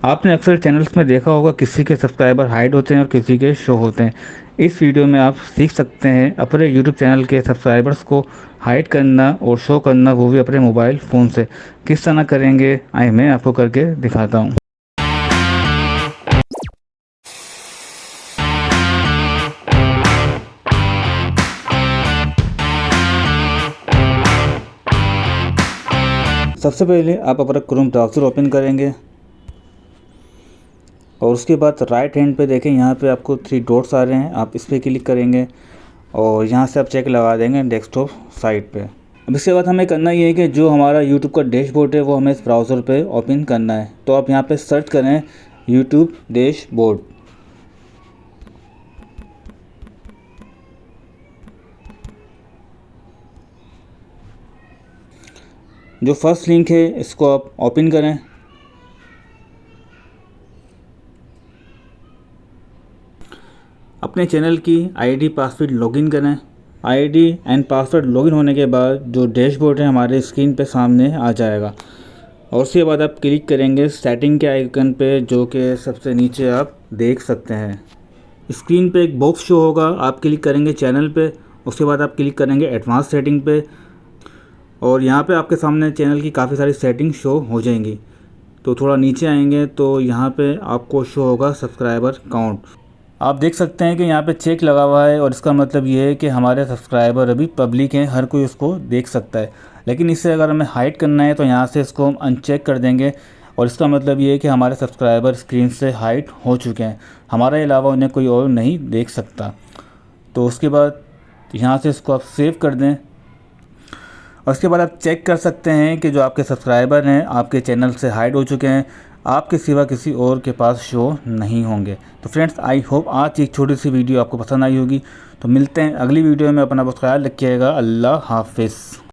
आपने अक्सर चैनल्स में देखा होगा किसी के सब्सक्राइबर हाइड होते हैं और किसी के शो होते हैं। इस वीडियो में आप सीख सकते हैं अपने यूट्यूब चैनल के सब्सक्राइबर्स को हाइड करना और शो करना, वो भी अपने मोबाइल फ़ोन से। किस तरह करेंगे आइए मैं आपको करके दिखाता हूँ। सबसे पहले आप अपना क्रोम ब्राउज़र ओपन करेंगे और उसके बाद राइट हैंड पे देखें, यहाँ पे आपको 3 डॉट्स आ रहे हैं, आप इस पर क्लिक करेंगे और यहाँ से आप चेक लगा देंगे डेस्कटॉप साइट पे। अब इसके बाद हमें करना ये है कि जो हमारा यूट्यूब का डैशबोर्ड है वो हमें इस ब्राउज़र पे ओपन करना है। तो आप यहाँ पे सर्च करें यूट्यूब डैशबोर्ड। जो फर्स्ट लिंक है इसको आप ओपन करें। अपने चैनल की आईडी पासवर्ड लॉगिन करें। आईडी एंड पासवर्ड लॉगिन होने के बाद जो डैशबोर्ड है हमारे स्क्रीन पे सामने आ जाएगा और उसके बाद आप क्लिक करेंगे सेटिंग के आइकन पे, जो कि सबसे नीचे आप देख सकते हैं। स्क्रीन पे एक बॉक्स शो होगा, आप क्लिक करेंगे चैनल पे, उसके बाद आप क्लिक करेंगे एडवांस सेटिंग पे और यहाँ पे आपके सामने चैनल की काफ़ी सारी सेटिंग शो हो जाएंगी। तो थोड़ा नीचे आएंगे तो यहाँ पे आपको शो होगा सब्सक्राइबर काउंट। आप देख सकते हैं कि यहाँ पे चेक लगा हुआ है और इसका मतलब ये है कि हमारे सब्सक्राइबर अभी पब्लिक हैं, हर कोई उसको देख सकता है। लेकिन इससे अगर हमें हाइड करना है तो यहाँ से इसको हम अनचेक कर देंगे और इसका मतलब ये है कि हमारे सब्सक्राइबर स्क्रीन से हाइड हो चुके हैं, हमारे अलावा उन्हें कोई और नहीं देख सकता। तो उसके बाद यहाँ से इसको आप सेव कर दें और उसके बाद आप चेक कर सकते हैं कि जो आपके सब्सक्राइबर हैं आपके चैनल से हाइड हो चुके हैं, आपके सिवा किसी और के पास शो नहीं होंगे। तो फ्रेंड्स, आई होप आज की एक छोटी सी वीडियो आपको पसंद आई होगी। तो मिलते हैं अगली वीडियो में, अपना बहुत ख्याल रखिएगा। अल्लाह हाफिज़।